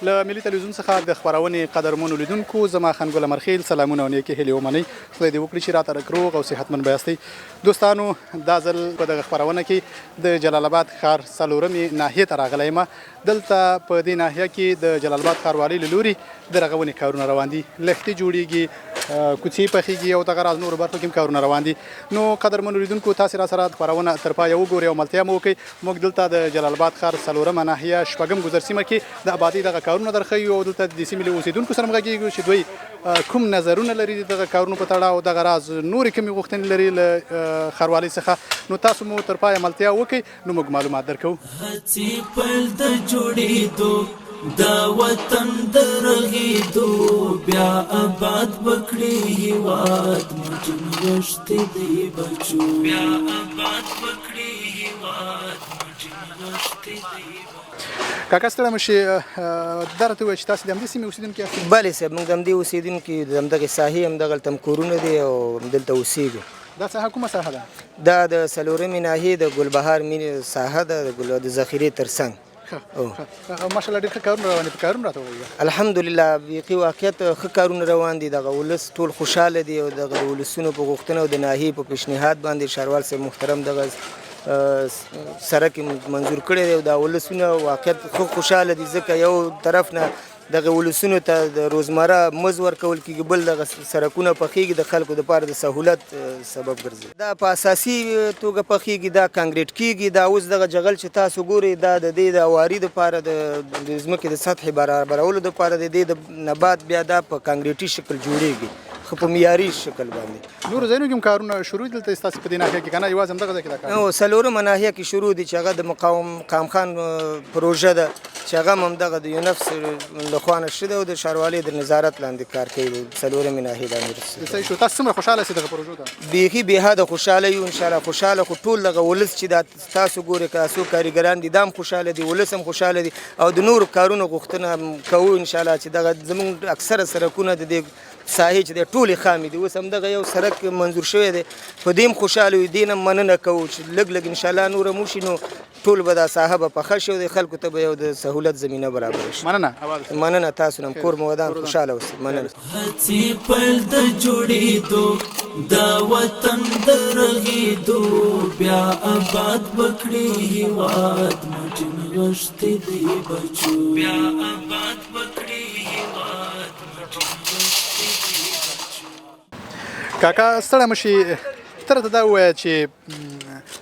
له ملي تلویزیون څخه د خپرونې قدرمنو لیدونکو زما خنګل مرخیل سلامونه او نیکې هیلې ومنئ خدای دې وکړي چې راته روغ او صحتمند به یاستئ دوستانو دا ځل په دغه خپرونه کې د جلال آباد ښار څلورمې ناحیې ته راغلی یم دلته په دې ناحیه کې د جلال آباد ښاروالۍ له لوري د رغونې کارونه روان دي لښتې جوړیږي کوڅې پخیږي او دغه راز نورو برخو کې هم کارونه روان دي نو قدرمنو لیدونکو تاسې راسره خپرونه تر پایه وګورئ او ملتیا مو وکړئ موږ دلته د جلال آباد ښار څلورمه ناحیه شپږم ګذر سیمه کې د آبادۍ دغه کارونه درښیو او دلته د سیمې له اوسېدونکو سره همغږیږو چې دوی کوم نظرونه لري دغه کارونو په تړاو دغه راز نورې کومې غوښتنې لري له ښاروالۍ څخه نو تاسو مو تر پایه ملتیا وکړئ نو موږ معلومات درکوو هڅې پیل د جوړېدو دا وطن د رغېدو بیا آباد وکړي هېواد مټ نغښتې دی بچو بیا آباد وکړي هېواد مټ نغښتې دی کاکا ستړی مه شې دا راته ووایه چې تاسې د همدې سیمې اوسېدونکي یاست بلې صاحب موږ د همدې اوسېدونکي د همدغې ساحې همدغلته هم کورونه دي او همدلته اوسېږو دا ساحه کومه ساحه ده دا د څلورمې ناحیې د ګلبهار ساحه ده د ذخیرې تر څنګ ماشاءالله ډېر ښه کارونه روان دي په کارونه راته ووایه الحمدلله بیخي واقعیت ښه کارونه روان دي دغه ولس ټول خوشحاله دي او دغه د ولسونو په غوښتنه او د ناحیې په پیشنهاد باندې ښاروال صاحب محترم دغه سړک منظور کړی دی او دا ولسونه واقعیت ښه خوشحاله دي ځکه یو طرف نه دغه ولسونو ته د روزمره مزد ورکول کېږي بل دغه سړکونه پخېږي د خلکو دپاره د سهولت سبب ګرځي دا په اساسي توګه پخېږي دا کانکریټ کېږي دا اوس دغه جغل چې تاسو ګورئ دا د دې د اواري دپاره د ځمکې د سطحې برابرولو دپاره د دې د نبات بیا دا په کانکریټي شکل جوړېږي خو په معیاري شکل باندې نورو ځایونو کې هم کارونه شروع دي دلته ستاسې په دې ناحیه کې که نه یوازې همدغه ځای کې دا کار نو څلورمه ناحیه کې شروع دي چې هغه د مقام خان پروژه ده چې هغه هم همدغه د یونفس لخوا نه شوې ده او د ښاروالۍ د نظارت لاندې کار کوي څلورمې ناحیې دا صحیح شو تاسو څومره خوشحاله یاستئ دغه پروژو ته بیخي بېحده خوشحاله یو انشاءالله خوشحاله خو ټول دغه ولس چې دا تاسو ګورئ که څوک کاریګران دي دا هم خوشحاله دي ولس هم خوشحاله دي او د نورو کارونو غوښتنه کوو انشاءالله چې دغه زموږ اکثره سړکونه د دې ساحې چې دی ټولې خامې دي اوس همدغه یو سړک منظور شوی دی په دې هم خوشحاله یو دې نه مننه کوو چې لږ لږ انشاءالله نور هم وشي نو ټول به دا ساحه به پخه شي او د خلکو ته به یو د سهولت زمینه برابره شي مننه تاسو نه کور مو ودان خوشحاله اوسئ مننه هڅې پیل د جوړېدو دا وطن د رغېدو بیا آباد وکړي هېواد مټ نغښتې دی بچو بیا آباد وکړي هېواد مټ کاکا ستړی مه شې ته راته دا ووایه چې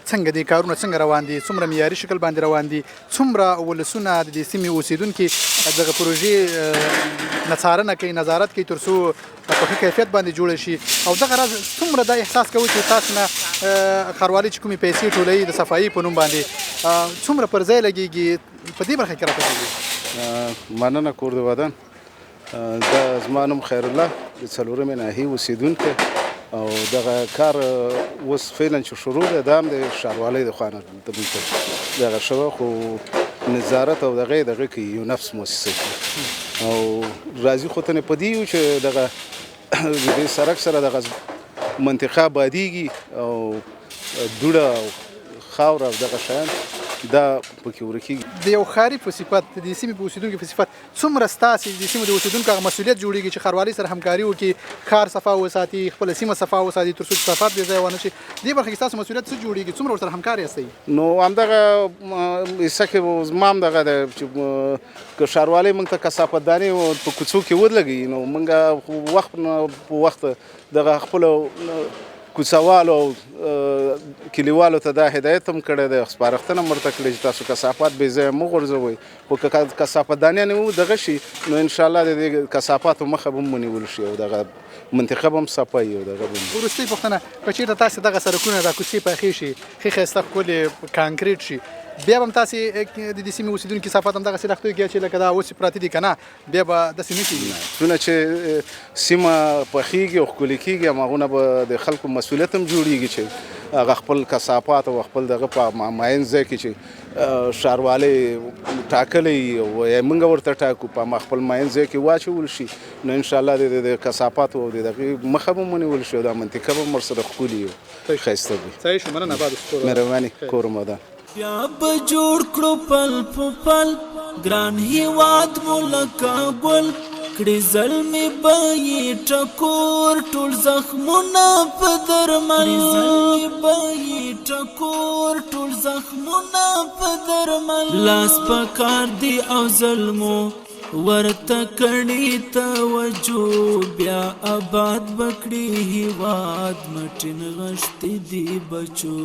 څنګه دي کارونه څنګه روان دي څومره معیاري شکل باندې روان دي څومره ولسونه د دې سیمې اوسېدونکي دغه پروژې نه څارنه کوي نظارت کوي تر څو په ښه کیفیت باندې جوړه شي او دغه راز څومره دا احساس کوي چې تاسو نه ښاروالۍ چې کومې پیسې ټولوي د صفایي په نوم باندې څومره پر ځای لګېږي په دې برخه کې راته ووایئ مننه کور د ودان دا زما نوم خیر الله د څلورمې ناحیې اوسېدونکی او دغه کار اوس فعلا چې شروع دی دا هم د ښاروالۍ د خوا نه دغه شوی خو نظارت او دغه کوي یو نفس مؤسسه کوي او راځي خو ته نه په دې یو چې دغه د دې سړک سره دغه منطقه آبادېږي او دوړه او خاوره او دغه شیان دا پکې ورکېږي د یو ښاري په صفت د دې سیمې په اوسېدونکو په صفت څومره ستاسې د سیمې د اوسېدونکو هغه مسؤلیت جوړېږي چې ښاروالۍ سره همکاري وکړي ښار صفا وساتي خپله سیمه صفا وساتي تر څو چې کثافات بې ځایه ونه شي دې برخه کې ستاسو مسؤلیت څه جوړېږي څومره ورسره همکار یاستئ نو همدغه حصه کې زما هم دغه دی چې که ښاروالۍ موږ ته کثافتدانۍ په کوڅو کې ولګوي نو موږ وخت په وخت دغه خپلو کوڅوالو او کلیوالو ته دا هدایت هم کړی دی سپارښتنه هم ورته کړې چې تاسو کثافات بې ځایه مه غورځوئ خو که کثافتدانۍ نه دغه شي نو انشاءالله د دې کثافاتو مخه به هم ونیول شي او دغه منطقه به هم صفا وي او دغه به وروستۍ پوښتنه که چېرته تاسې دغه سړکونه دا کوڅې پخې شي ښې ښایسته ښکلې کانکریټ شي بیا به هم تاسې د دې سیمې اوسېدونکي کثافات همدغسې لښتیو کې چې لکه دا اوس پراته دي که نه بیا به داسې نه کېږي څونه چې سیمه پخېږي او ښکلې کېږي هماغونه به د خلکو مسؤلیت هم جوړېږي چې هغه خپل کثافات او خپل دغه په معین ځای کې چې ښاروالۍ ټاکلی او موږ ورته ټاکو په خپل معین ځای کې واچول شي نو انشاءالله د کثافاتو او د دغې مخه به هم ونیول شي او دا منطقه به هم ورسره ښکلي وي ښایسته وي صحیح شو مننه مهرباني کور مودان بیا به جوړ کړو پل په پل ګران هېواد مو لکه ګل کړي زلمي به یې ټکور ټول زخمونه په درمل لاس په کار دی او ظلمو ورته کړي توجه بیا آباد بکړي هېواد مټین غشتي دي بچو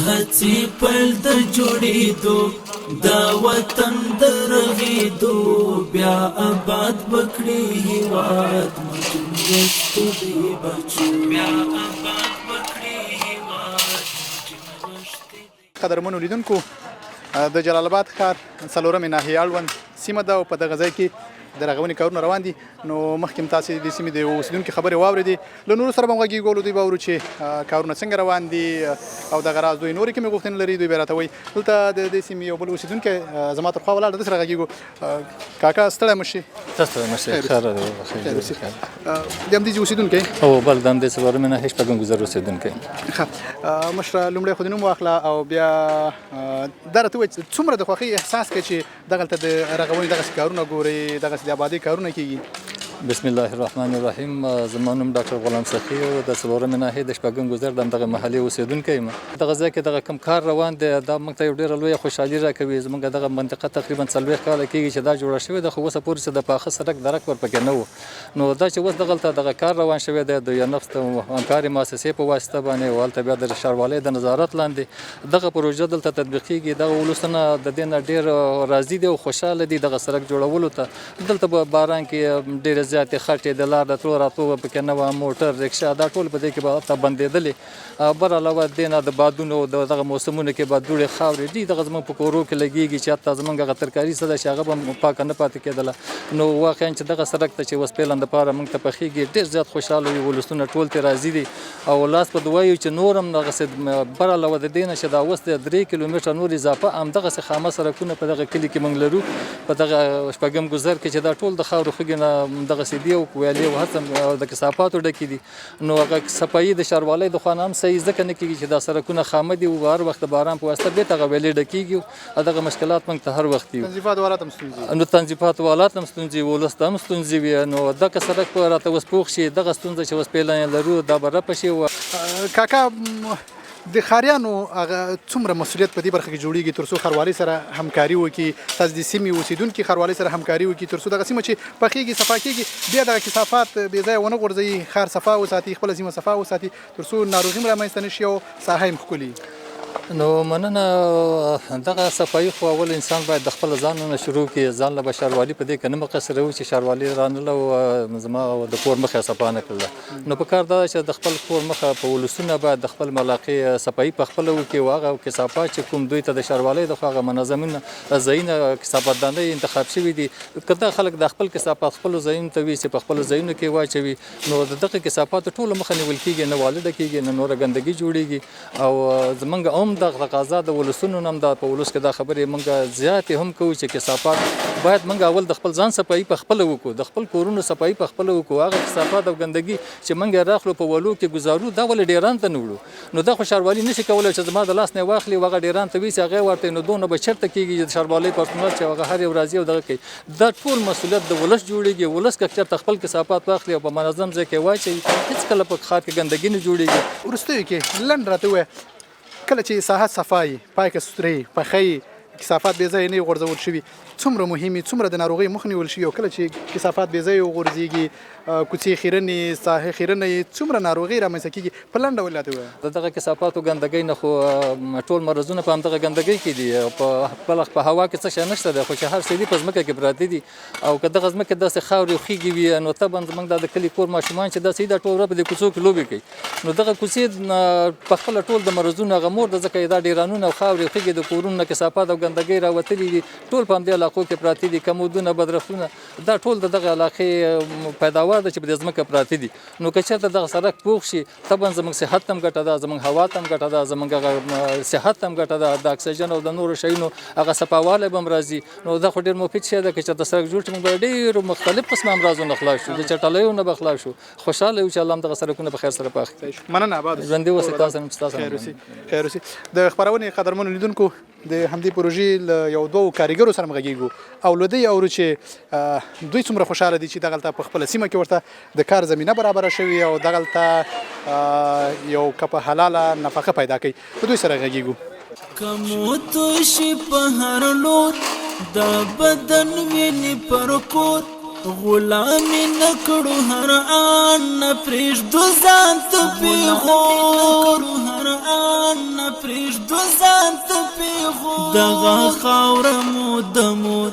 هڅې پیل د جوړېدو دا وطن د رغېدو بیا آباد بکړي هېواد مټین غشتي دي بچو بیا آباد بکړي هېواد مټین غشتي دي. قدرمنو لیدونکو د جلال آباد ښار څلورمې ناحیې اړوند سیمه ده او په دغه ځای کې د رغونې کارونه روان دي. نو مخکې هم تاسې د سیمې د اوسېدونکو خبرې واورېدې. له نورو سره به هم غږېږو، دوی به اورو چې کارونه څنګه روان دي او دغه راز دوی نورې کومې غوښتنې لري، دوی به راته وایي. دلته د دې سیمې یو بل اوسېدونکی زما تر خوا ولاړ ده، ده سره غږېږو. کاکا ستړی مه شي. ستړی مه شي، خیر اوسې. د همدې ځای اوسېدونکی؟ او بل د همدې څلورمې ناحیې شپږم ګذر اوسېدونکی. ښه مشره، لومړی خو د نوم واخله او بیا دا راته ووایي څومره د خوښۍ احساس کوې چې دغلته د رغونې دغسې کارونه ګورئ، دغسې د آبادۍ کارونه کېږي؟ بسم الله الرحمن الرحیم. زما نوم ډاکټر غلام سخي او د څلورمې ناحیې د شپږم ګذر د همدغه محلې اوسېدونکی یم. دغه ځای کې دغه کوم کار روان دی دا موږ ته یو ډېره لویه خوشحالي راکوي. زموږ دغه منطقه تقریبا 40 کاله کېږي چې دا جوړه شوې ده، خو اوسه پورې چې د پاخه سړک درک ورپکې نه و. نو دا چې اوس دغلته دغه کار روان شوی دی د یو نفس د همکارې مؤسسې په واسطه باندې او هلته بیا د ښاروالۍ د نظارت لاندې دغه پروژه دلته تطبیقېږي. دغه ولسونه د دې نه ډېر راضي دي او خوشحاله دي دغه سړک جوړولو ته. دلته به باران کې ډېرې زیاتې خټې د لار د تلو راتلو به پکې نه وه، موټر رکشا دا ټول په دې کې به هلته بندېدلې. بر علاوه دې نه د بادونو دغه موسمونو کې به دوړې خاورې دي دغه زموږ په کورو کې لګېږي چې حتی زموږ هغه ترکاري څه ده چې هغه به پاکه نه پاتې کېدله. نو واقعا چې دغه سړک ته چې اوس پیلن دپاره موږ ته پخېږي ډېر زیات خوشحاله وي، ولسونه ټول ترې راضي دي او لاس په دعا یو چې نور هم دغسې بر علاوه د دې نه چې دا اوس د 3 کیلومتره نور اضافه همدغسې خامه سړکونه په دغه کلي کې موږ لرو په دغه شپږم ګذر کې چې دا ټول د خاورو خږې نه دغسې دي او ویالې او هڅه د کثافاتو ډکې دي. نو هغه صفایي د ښاروالۍ د خوا نه هم صحیح ځکه نه کېږي چې دا سړکونه خامه دي او هر وخت د باران په واسطه بېرته هغه ویالې ډکېږي او دغه مشکلات موږ ته هر وخت وي. تنظیفات والات هم ستونزې؟ نو تنظیفات والات هم ستونزې، ولس ته هم ستونزې وي. نو دغه سړک به راته اوس پوخ شي، دغه ستونزه چې اوس پیله یې لرو دا به رفع شي. کاکا د ښاریانو هغه څومره مسؤلیت په دې برخه کې جوړیږي تر څو ښاروالۍ سره همکاري وکړي، تاسو د سیمې اوسېدونکي ښاروالۍ سره همکاري وکړي تر څو دغه سیمه چې پخېږي صفا کېږي بیا دغه کثافات بې ځایه ونه غورځوي، ښار صفا وساتي، خپله سیمه صفا وساتي تر څو ناروغي هم رامنځته نه شي او ساحه یې ښکلي؟ نو مننه. دغه صفایي خو اول انسان باید د خپل ځان نه شروع کړي، ځان له به ښاروالي په دې کې نه مقصره وي چې ښاروالي رانله او زما د کور مخه صفا نه کړله. نو په کار دا چې د خپل کور مخه په ولسونه باید د خپل ملاقې صفایي په خپله وکړي او هغه کثافات چې کوم دوی ته د ښاروالۍ د خوا هغه منظمونه ځایونه کثافتدانۍ انتخاب شوي دي، که دا خلک د خپل کثافات خپلو ځایونو ته ویسي په خپلو ځایونو کې واچوي نو د دغه کثافاتو ټوله مخه نیول کېږي، نه والده کېږي نه نوره ګندګي جوړېږي. او زموږ هم د تقاضا د ولسونو هم دا په ولس کې دا خبرې موږ زیاتې هم کوو چې کثافات باید موږ اول د خپل ځان صفایي په خپله وکړو، د خپل کورونو صفایي په خپله وکړو. هغه کثافات او ګندګي چې موږ یې راخلو په ولو کې ګزارو دا ولې ډیران ته نه وړو. نو دا خو ښاروالي نشي کولی چې زما د لاس نه واخلي او هغه ډیران ته ویسي هغه ورته نو دونه به چېرته کېږي چې د ښاروالۍ پرسونل چې هغه هر یو راځي او دغه کوي. دا ټول مسؤلیت د ولس جوړېږي. ولس که چېرته خپل کثافات واخلي او په منظم ځای کې واچوي هېڅکله په ښار کې ګندګي نه جوړېږي. وروستیو کې لنډ راته ووایه کله چې ساحه صفایي پاکه سوترې پخی کثافات بې ځایه نه غورځول شوي څومره مهمې څومره د ناروغۍ مخه نیول شوي او کله چې کثافات بې ځایه وغورځېږي کوڅې خیرنې ساحې خیرنې څومره ناروغۍ رامنځته کېږي په لنډ ډول راته ووایه. د دغه کثافاتو ګندګۍ نه خو ټول مرضونه په همدغه ګندګۍ کې دي. په هوا کې څه شی نشته دی خو چې هر څه دي په ځمکه کې پراته دي او که دغه ځمکې داسې خاورې خیږي وي نو طبعا زموږ دا د کلي کور ماشومان چې داسې دا ټول ورځ په دې کوڅو کې لوبې کوي نو دغه کوڅې په خپله ټول د مرضونو هغه مور ده ځکه دا ډیرانونه او خاورې خیږي د کورونو نه کثافات او ګندګۍ راوتلي دي ټول په همدې علاقو کې پراته دي. کمودونه بدرفتونه دا ټول د دغه علاقې پیداوار ده چې په دې ځمکه پراته دي. نو که چېرته دغه سړک پوخ شي طبعا زموږ صحت ته هم ګټه ده، زموږ هوا ته هم ګټه ده، زموږ هغه صحت ته هم ګټه ده، د اکسیجن او د نورو شیونو هغه صفاوالی به هم راځي. نو دا خو ډېر مفید شی ده که چېرته سړک جوړ شي موږ به ډېرو مختلف قسمه امراضو نه خلاص شو، د چټلیو نه به خلاص شو. خوشحاله یو چې الله هم دغه سړکونه په خیر سره پاخه کړي. مننه آباد ژوندي اوسئ. تاسو هم چې تاسو خیر اوسئ. د خپرونې قدرمنو لیدونکو د همدې پروژې له یو دوو کارګرو سره مو غږېږو غږیږو او له دوی اورو چې دوی څومره خوشحاله دي چې دغلته په خپله سیمه کې ورته د کار زمینه برابره شوې او دغلته یو کپه حلاله نفقه پیدا کوي په دوی سره غږیږو کمو توشي په هر لور دا بدن ویني پر کور غلامي نکړو هر آن پرېږدو ځان ته پیغور هر آن پرېږدو ځان ته پیغور دغه خاوره مو د مور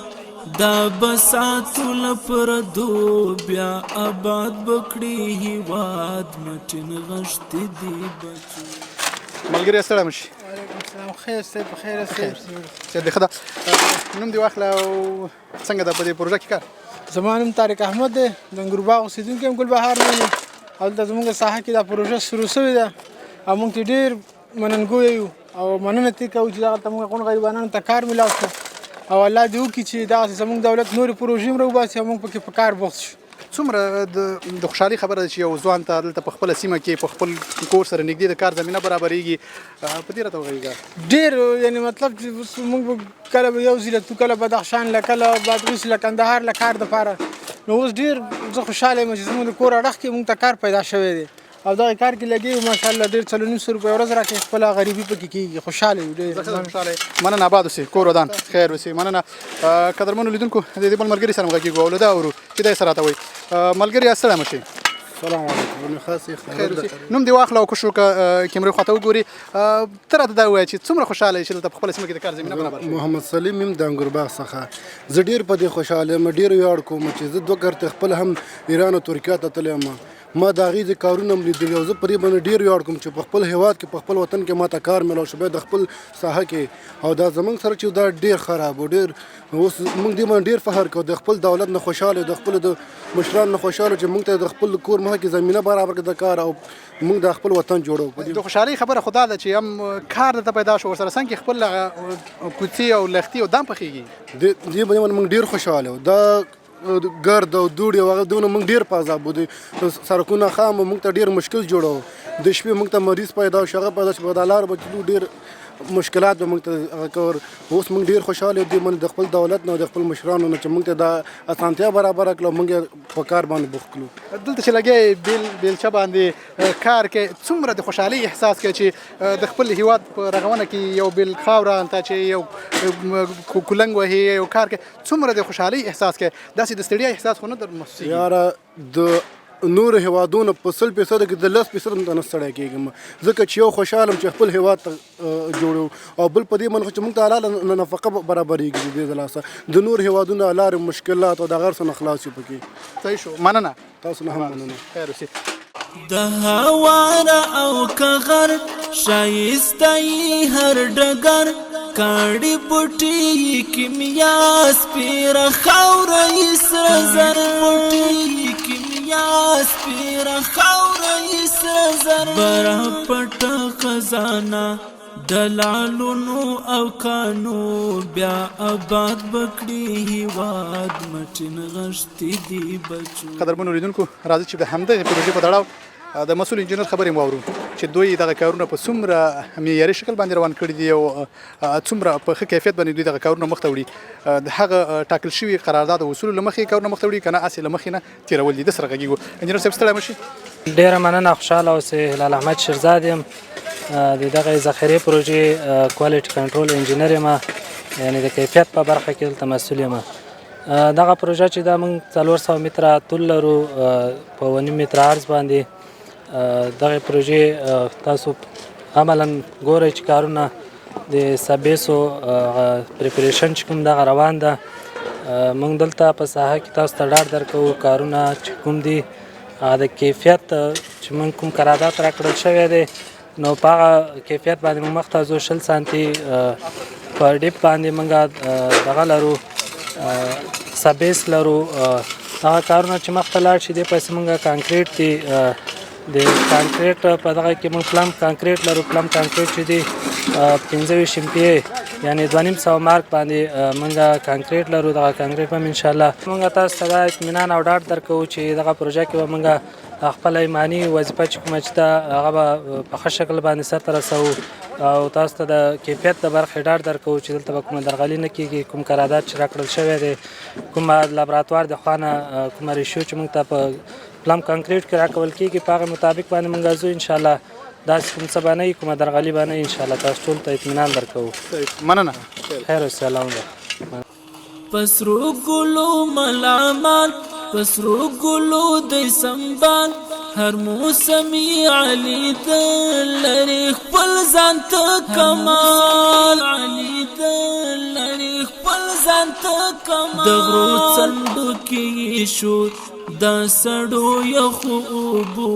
دا بساتو لپردو بیا آباد بکړي هېواد مټین غښتې دي بچو ملګري ستړی مشي خیر صاحب بخیر صاحب صاحب ښه ده نوم دې واخله او څنګه ده په دې پروژه کې کار زما نوم طارق احمد دی د انګورباغ اوسېدونکی یم ګلبهار نوم یم او دلته زموږ ساحه کې دا پروژه شروع شوې ده او موږ ترې ډېر مننګوی یو او مننه ترې کوو چې دغلته موږ غون غریبانانو ته کار میلاو شو او الله دې وکړي چې دغسې زموږ دولت نورې پروژې هم راوباسي او موږ پکې په کار بوخت شو څومره د خوشحالي خبره ده چې یو ځوان ته دلته په خپله سیمه کې په خپل کور سره نږدې د کار زمینه برابرېږي په دې راته وغږېږه ډېر یعنې مطلب چې موږ به کله به یو ځي له تو کله بدخشان له کله بادغیس له کندهار له کار دپاره نو اوس ډېر زه خوشحاله یم چې زموږ د کور اړخ کې موږ ته کار پیدا شوی دی او دغه کار کې لګي ماشاءالله ډېر 4.5 روپۍ ورځ راکړي خپله غریبي پکې کېږي خوشحاله یو ډېر مننه آباد اوسې کور ودان خیر اوسې مننه قدرمنو لیدونکو د دې بل ملګري سره غږیږو او له ده اورو چې دی څه راته وایي ملګري ستړی مه شئ سلام علیکم نوم دې واخله او کوشش وکړه کیمرې خواته وګوري ته راته دا ووایه چې څومره خوشحاله یې چې دلته په خپله سیمه کې د کار زمینه برابر شوې محمد سلیم یم د انګورباغ څخه زه ډېر په دې خوشحاله یم ډېر ویاړ کوم چې زه 2 کرته خپل هم ایران او ترکیه ته تللی یم ما د هغې د کارونه هم لیدلي او زه په دې باندې ډېر ویاړ کوم چې په خپل هېواد کې په خپل وطن کې ما ته کار میلاو شو باید د خپل ساحه کې او دا زموږ سره چې دا ډېر خراب و ډېر اوس موږ دې باندې ډېر فخر کوو د خپل دولت نه خوشحاله د خپل د مشرانو نه خوشحاله چې موږ ته د خپل کور مخه کې زمینه برابر کړو د کار او موږ د خپل وطن جوړو د خوشحالۍ خبره خو دا ده چې هم کار درته پیدا شو ورسره څنګه خپل کوڅې او لښتي او دام پخېږي دې باندې موږ ډېر خوشحاله یو دا ګرد او دوړې او هغه دونه موږ ډېر په عذاب دي سړکونه خام موږ ته ډېر مشکل جوړو د شپې موږ ته مریض پیدا شو هغه پیدا شو په دا لار به تلو ډېر مشکلات به موږ ته هغه کور اوس موږ ډېر خوشحاله یو دې باندې د خپل دولت نه او د خپل مشرانو نه چې موږ ته دا اسانتیا برابره کړو موږ په کار باندې بوخت کړو دلته چې لګیا بیلچه باندې کار کې څومره د خوشحالۍ احساس کوي چې د خپل هېواد په رغونه کې یو بیل خاوره هلته چې یو کولنګ وهي یو کار کې څومره د خوشحالۍ احساس کوي داسې د ستړیا احساس خو نه در محسوسېږي یاره د نور هېوادونو په 100% کې د 10% هم نه ستړی کېږم ځکه چې یو خوشحاله یم چې خپل هېواد ته جوړو او بل په دې باندې چې موږ ته حلاله نفقه برابرېږي د دې لاسه د نور هېوادونو لارې مشکلات او د هغه څه نه خلاص یو پکې صحیح شو مننه تاسو نه هم مننه خیر اوسې د هواره او کغر شایسته هر ډګر کاڼي بوټي کیمیا سپیره خاوره سره زر بوټي کیمیا سپیره خاوره سره زر برا پټه خزانه دلالونو او کانو بیا آباد بکړي هېواد مټین غښتې دي بچو قدرمنو لیدونکو راځئ چې د همدغې پروژې په تړاو د مسؤل انجینر خبرې مو واورو چې دوی دغه کارونه په څومره معیاري شکل باندې روان کړي دي او څومره په ښه کیفیت باندې دوی دغه کارونه مخته وړي د هغه ټاکل شوي قرارداد او اصولو له مخې کارونه مخته وړي که نه هسې له مخې نه تېرول دي د سره غږیږو انجینر صاحب ستړی مه شي ډېره مننه خوشحاله اوسئ هلال احمد شیرزاد یم د دغه ذخیرې پروژې کوالټي کنټرول انجینر یم یعنې د کیفیت په برخه کې دلته مسؤل یم دغه پروژه چې دا موږ 400 متره طول لرو په 1.5 متره عرض باندې دغه پروژې تاسو عملا ګورئ چې کارونه د سبیسو پریپریشن چې کوم دغه روان ده موږ دلته په ساحه کې تاسو ته ډاډ درکوو کارونه چې کوم دي د کیفیت چې موږ کوم قرارداد راکړل شوی دی نو په هغه کیفیت باندې موږ مخته ځو 20 سانتي په ډیپ باندې موږ دغه لرو سبیس لرو هغه کارونه چې مخته لاړ شي دی پسې موږ کانکریټ دی د کانکریټ په دغه کې موږ پلم کانکریټ لرو پلم کانکریټ چې دی 25 MPa یعنی 2.5 مارک باندې موږ کانکریټ لرو. دغه کانکریټ به ان شاء الله موږ تاسو ته دا اطمینان او ډاډ درکوو چې دغه پروژه کې به موږ خپل ایماني وظیفه چې کومه چې ده هغه به په ښه شکل باندې سرته رسوو او تاسو ته د کیفیت د برخې ډاډ درکوو چې دلته به کومه درغلي نه کېږي. کوم قرارداد چې راکړل شوی دی، کومه لابراتوار د خوا نه کومه ریشیو چې موږ ته په پلم کانکریټ کې راکول کېږي په هغه مطابق باندې موږ ځو. انشاءالله داسې کوم څه به نه وي، کومه درغلي به نه وي. انشاءالله تاسو ټول ته اطمینان درکوو. مننه. خیر والسلام. پسرو ګلو ملامال، پسرو ګلو د سنبال، هر موسمي علي د لري خپل ځان ته کمال، علي د لري خپل ځان ته کمال. د غرو څنډو کې شور دا سړو یخو اوبو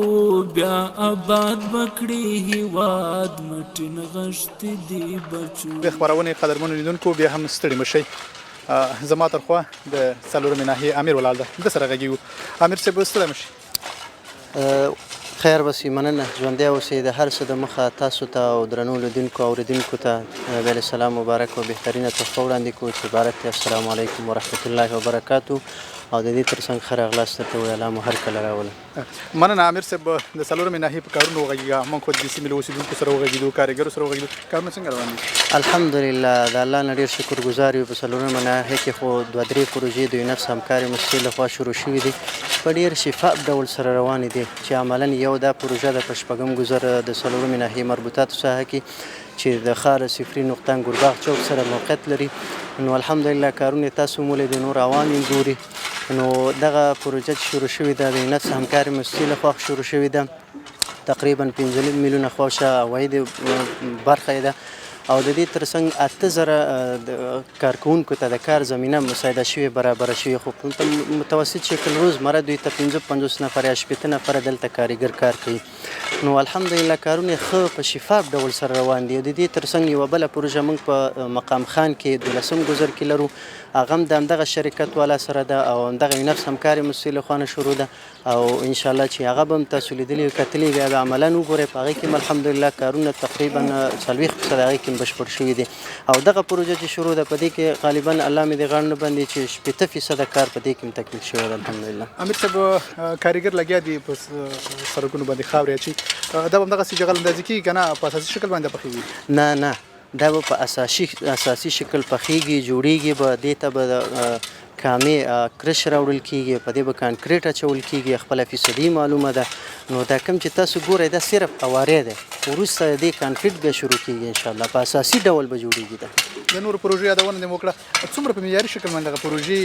بیا آباد بکړي هېواد مټین غشتې دي بچو. د خپرونې قدرمنو لیدونکو بیا هم ستړي مه شئ. زما تر خوا د څلورمې ناحیې امیر ولاړ ده، د سره غږیږو. امیر صاحب ستړی مه شئ. خیر بسې مننه. ژوندی اوسئ. د هر څه د مخه تاسو ته او درنو لیدونکو او اورېدونکو ته بیا سلام مبارک او بهترینه تحفه وړاندې کوو چې عبارت دی السلام علیکم ورحمت الله وبرکاتو. او د دې ترڅنګ ښه راغلاست درته وویل مو هر کله راوله. مننه امیر صاحب. د څلورمې ناحیې په کارونو وغږېږه. موږ خو د دې سیمې له اوسېدونکو سره وغږېدو، کارګرو سره وغږېدو. کارونه څنګه روان دي؟ الحمدلله د الله نه ډېر شکرګزار یو. په څلورمه ناحیه کې خو 2-3 پروژې د یونس همکارۍ موسسې لخوا شروع شوي دي، په ډېر شفاف ډول سره روانې دي چې عملاً یو دا پروژه د په شپږم ګذر د څلورمې ناحیې مربوطاتو ساحه کې چې د ښار صفري نقطه انګورباغ چوک سره موقعیت لري. نو الحمدلله کارونه تاسو مولې د نور روان ګوري. نو دغه پروژه چې شروع شوې ده د یونس همکارۍ موسسې لخوا شروع شوې ده. تقریبا 15 میلیونه خواوشا عواید برخه ده او د دې ترڅنګ 8000 کارکوونکو ته د کار زمینه مساعده شوې برابره شوې. خو په متوسط شکل روزمره دوی ته 55 نفر یا 80 نفر دلته کارګر کار کوي. نو الحمدلله کارونه ښه په شفاف ډول سره روان دي. د دې ترڅنګ یوه بله پروژه موږ په مقام خان کې 12 ګذر کې لرو. هغه هم د همدغه شرکت والا سره ده او همدغه یونس همکارۍ موسسې له خوا نه شروع ده او انشاءالله چې هغه به هم تاسو لیدلي او کتلي بیا به عملاً وګورئ. په هغې کې هم الحمدلله کارونه تقریبا 40% هغې کې بشپړ شوي دي او دغه پروژه چې شروع ده په دې کې غالبا الله مې د غاړو نه بندي چې 80% کار په دې کې هم تکمیل شوی ده الحمدلله. امیر صاحب کارګر لګیا دي په سړکونو باندې خاورې اچي، دا به همدغسې جغل اندازي کېږي که نه په اساسي شکل باندې پخېږي؟ نه دا به په اساسي شکل پخېږي، جوړېږي به. دې ته به کامې کرش راوړل کېږي، په دې به کانکریټ اچول کېږي. خپله فیصدي معلومه ده. نو دا کوم چې تاسو ګورئ دا صرف اوارې ده، وروسته د دې کانکریټ بیا شروع کېږي انشاءالله. په اساسي ډول به جوړېږي. ده د نورو پروژې یادونه دې مو وکړه. څومره په معیاري شکل باندې دغه پروژې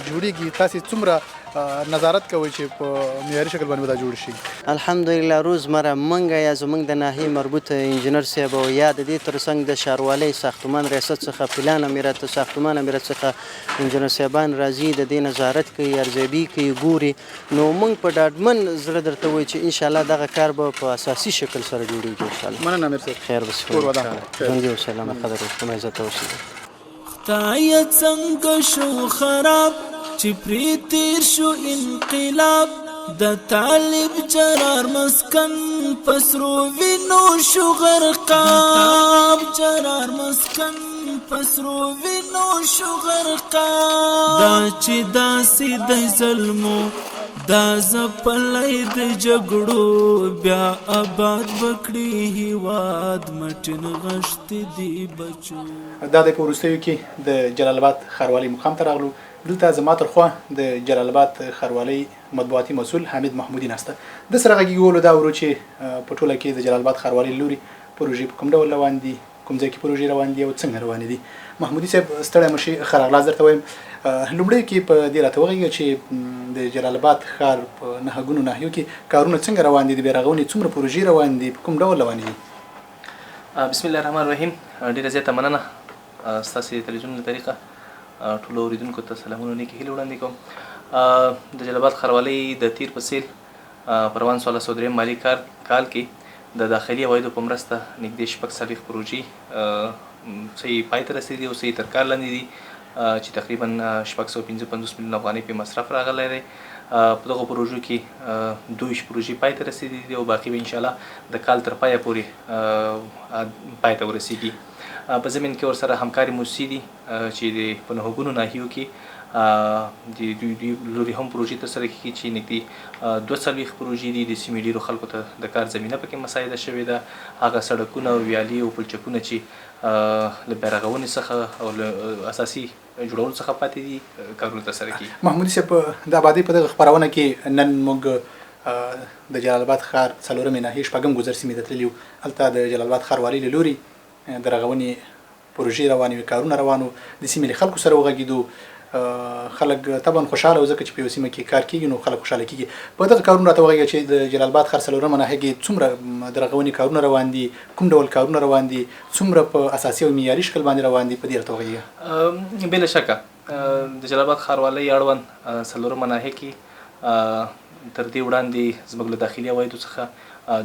جوړېږي؟ تاسې څومره نظارت کوئ چې په معیاري شکل باندې به دا جوړ شي؟ الحمدلله روزمره موږ یا زموږ د ناحیې مربوط انجینر صاحب او یا د دې ترڅنګ د ښاروالۍ ساختمان ریاست څخه پلان امیرات ساختمان امیرات څخه انجینر صاحبان راځي، د دې نظارت کوي، ارزیابي کوي، ګوري. نو موږ په ډاډمن زړه درته وایو چې انشاءالله دغه کار به په اساسي شکل سره جوړېږي انشاءالله. مننه امیر صاحب. خیر بس ژوندي اوسئ. الله مو قدر وکړي. عزت اوسئ. خدای څنګه شو خراب چې پرې تیر شو انقلاب، د طالب جرار مسکن پسرو وینو شو غرقاب، جرار مسکن پسرو وینو شو غرقاب. دا چې داسې د ظلمو دا زپلی د جګړو بیا آباد بکړي هېواد مټین غشتې دي بچو. دا د په وروستیو کې د جلال آباد ښاروالۍ مقام ته راغلو. دلته زما تر خوا د جلال آباد ښاروالۍ مطبوعاتي مسؤل حمید محمودي ناسته. د سره غږیږولو دا ورو چې په ټوله کې د جلال آباد ښاروالۍ لوري پروژې په کوم ډول روان دي، کوم ځای کې پروژې روان دي او څنګه روانې دي. محمودي صاحب ستړی مه شئ، ښه راغلاست درته وایم. لومړی کې په دې راته وغږیږه چې د جلال آباد ښار په 9 ناحیو کې کارونه څنګه روان دي، د بیارغونې څومره پروژې روان دي، په کوم ډول روانې دي؟ بسم الله الرحمن الرحیم. ډېره زیاته مننه ستاسې د تلویزیون له طریقه ټولو اورېدونکو ته سلامونه نیکې هیلې وړاندې کوم. د جلال آباد ښاروالۍ د تیر په سیل په روان 1603 مالي کال کې د داخلي عوایدو په مرسته نږدې 40 پروژې څه یې پای ته رسېدي او څه یې تر کار لاندې دي چې تقریبا 655 میلیونه افغانۍ په مصرف راغلی دی. په دغو پروژو کې 22 پروژې پای ته رسېدي دي او باقي به انشاءالله د کال تر پایه پورې پای ته ورسېږي. په زمین کې ورسره همکاري موسسې دي چې په نهګونو ناحیو کې د دوی لوري هم پروژې ترسره کېږي چې نږدې 240 پروژې دي د سیمې ډېرو خلکو ته د کار زمینه پکې مساعده شوې ده. هغه سړکونه او ویالې او پلچکونه چې له بیارغونې څخه او له اساسي جوړولو څخه پاتې دي کارونه ترسره کېږي. محمودي صاحب د آبادۍ په دغه خپرونه کې نن موږ د جلال آباد ښار څلورمې ناحیې شپږم ګذر سیمې ته تللي یو. هلته د جلال آباد ښاروالۍ له لوري د رغونې پروژې روانې وې، کارونه روانو، د سیمې له خلکو سره وغږېدو. خلک طبعا خوشحاله و ځکه چې په یو سیمه کې کار کېږي نو خلک خوشحاله کېږي. په دغه کارونو راته وغږېږه چې د جلال آباد ښار څلورمه ناحیه کې څومره د رغونې کارونه روان دي، کوم ډول کارونه روان دي، څومره په اساسي او معیاري شکل باندې روان دي، په دې راته وغږېږه. بله شکه د جلال آباد ښاروالۍ اړوند څلورمه ناحیه کې تر دې وړاندې زموږ له داخلي عوایدو څخه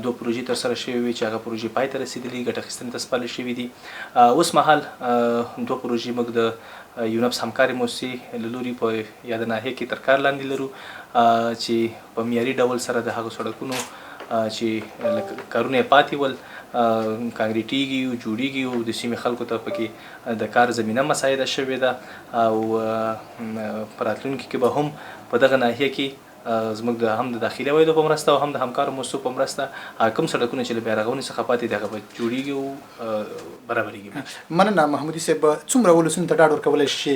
2 پروژې ترسره شوې وې چې هغه پروژې پای ته رسېدلي، ګټه اخیستنې ته سپارل شوي دي. اوس مهال 2 پروژې موږ د یونفس همکاري موسسې له لوري په یاده ناحیه کې تر کار لاندې لرو چې په معیاري ډول سره د هغو سړکونو چې کارونه یې پاتې ول کانکریټیږي او جوړیږي او د سیمې خلکو ته پکې د کار زمینه مساعده شوې ده. او په راتلونکي کې به هم په دغه ناحیه کې زموږ هم د داخلي عوایدو په مرسته او هم د همکارو موسسو په مرسته کوم سړکونه چې له بیارغونې څخه پاتې دي هغه به جوړیږي او برابریږي. مننه محمودي صاحب. څومره ولسونو ته ډاډ ورکولی شي چې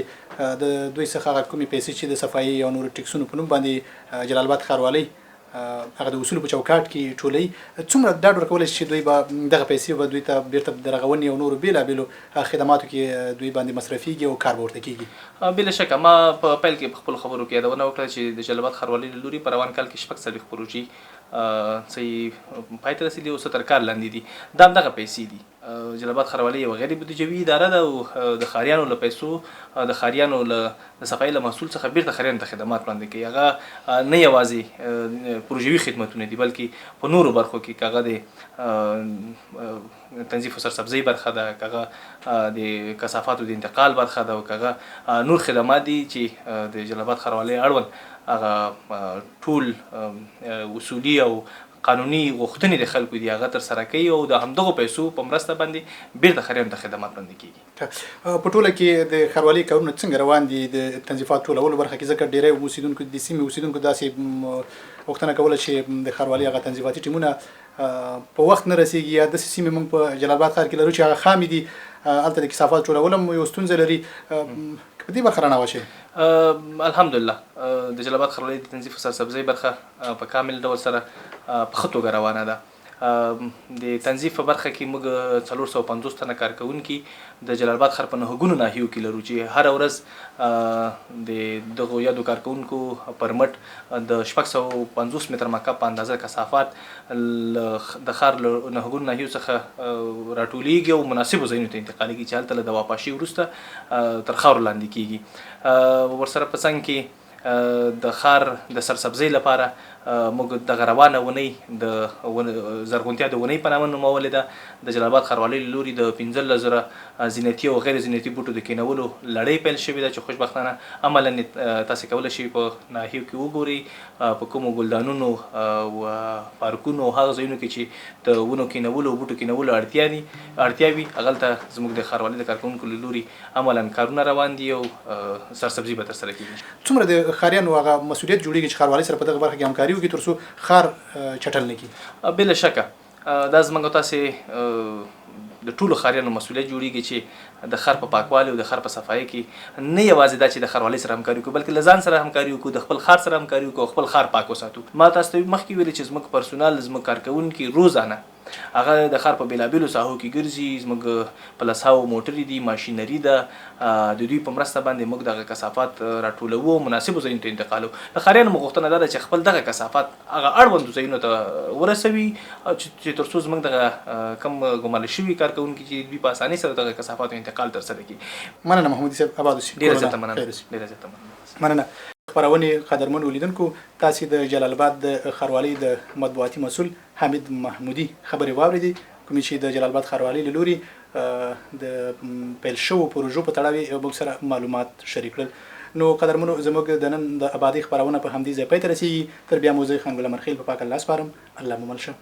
د دوی څخه هغه کومې پیسې چې د صفایي او نورو ټکسونو په نوم باندې جلال آباد ښاروالۍ هغه د اصولو په چوکاټ کې ټولوي، څومره ډاډ ورکولی شي چې دوی به دغه پیسې به دوی ته بیرته د رغونې او نورو بېلابېلو خدماتو کې دوی باندې مصرفېږي او کار به ورته کېږي؟ بله شکه ما په پیل کې په خپلو خبرو کې یادونه وکړه چې د جلال آباد ښاروالۍ له لوري په روان کال کې 40 پروژې څه پای ته رسېدلي او څه تر کار لاندې دي. دا همدغه پیسې دي. جلال آباد ښاروالۍ یوه غیر بودیجوي اداره ده او د ښاریانو له پیسو د ښاریانو د صفایي له محصول څخه بیرته ښاریانو ته خدمات وړاندې کوي. هغه نه یوازې پروژوي خدمتونه دي بلکې په نورو برخو کې که هغه د تنظیف و سرسبزۍ برخه ده، که هغه د کثافاتو د انتقال برخه ده، او که هغه نور خدمات دي چې د جلال آباد ښاروالۍ اړوند هغه ټول اصولي او قانوني غوښتنې د خلکو دي هغه ترسره کوي او د همدغو پیسو په مرسته باندې بیرته ښاریانو ته خدمات وړاندې کېږي. په ټوله کې د ښاروالۍ کارونه څنګه روان دي د تنظیفات ټولولو برخه کې؟ ځکه ډېری اوسېدونکو د سیمې اوسېدونکو داسې غوښتنه کوله چې د ښاروالۍ هغه تنظیفاتي ټیمونه په وخت نه رسېږي، یا داسې سیمې موږ په جلال آباد ښار کې لرو چې هغه خامې دي، هلته د کثافات ټولول هم یو ستونزه لري. په دې برخه رانه وشي. الحمدلله د جلال آباد ښاروالۍ د تنظیف و سرسبزۍ برخه په کامل ډول سره په ښه توګه روانه ده. د تنظیف په برخه کې موږ 450 تنه کارکوونکي د جلال آباد ښار په نهګونو ناحیو کې لرو چې هره ورځ د دغو یادو کارکوونکو پر مټ د 650 متر مکعب په اندازه کثافات د ښار له نهګونو ناحیو څخه راټولیږي او مناسبو ځایونو ته انتقالیږي چې هلته له د واپاشي وروسته تر خاورو لاندې کېږي. ورسره په څنګ کې د ښار د سرسبزۍ لپاره موږ دغه روانه ونۍ د زرغونتیا د ونۍ په نامه نومولې ده. د جلال آباد ښاروالۍ له لوري د 15,000 زینتي او غیر زینتي بوټو د کینولو لړۍ پیل شوې ده چې خوشبختانه عملا تاسې کولی شئ په ناحیو کې وګورئ په کومو ګلدانونو او پارکونو او هغه ځایونو کې چې د ونو کینولو او بوټو کینولو اړتیا وي هغلته زموږ د ښاروالۍ د کارکوونکو له لوري عملا کارونه روان دي او سرسبزي به ترسره کېږي. څومره د ښاریانو هغه مسؤلیت جوړېږي چې ښاروالۍ سره په دغه برخه کې همکاري وکړي تر څو ښار چټل نه کړي؟ بله شکه دا زموږ او تاسې د ټولو ښاریانو مسؤلیت جوړېږي چې د ښار په پاکوالي او د ښار په صفایي کې نه یوازې دا چې د ښاروالۍ سره همکاري وکړو بلکې له ځان سره همکاري وکړو، د خپل ښار سره همکاري وکړو او خپل ښار پاک وساتو. ما تاسو ته مخکې ویلي چې زموږ پرسونال زموږ کارکوونکي روزانه هغه د ښار په بېلابېلو ساحو کې ګرځي. زموږ په لساو موټرې دي، ماشینري ده، د دوی په مرسته باندې موږ دغه کثافات راټولوو او مناسبو ځایونو ته انتقالوو. د ښاریانو مو غوښتنه دا ده چې خپل دغه کثافات هغه اړوندو ځایونو ته ورسوي چې تر څو زموږ دغه کم ګمارل شوي کارکوونکي چې دوی په اسانۍ سره دغه کثافاتو انتقال ترسره کړي. مننه محمودي صاحب، آباد اوسئ. ډېره زیاته مننه. مننه. خپرونې قدرمنو لیدونکو، تاسې د جلال آباد د ښاروالۍ د مطبوعاتي مسؤل حمید محمودي خبرې واورېدې، کومې چې د جلال آباد ښاروالۍ له لوري د پیل شوو پروژو په تړاو موږ سره معلومات شریک کړل. نو قدرمنو، زموږ د نن د آبادۍ خپرونه په همدې ځای پای ته رسېږي. تر بیا مو زه خان ګل مرخیل په پاک الله سپارم. الله مو مل شه.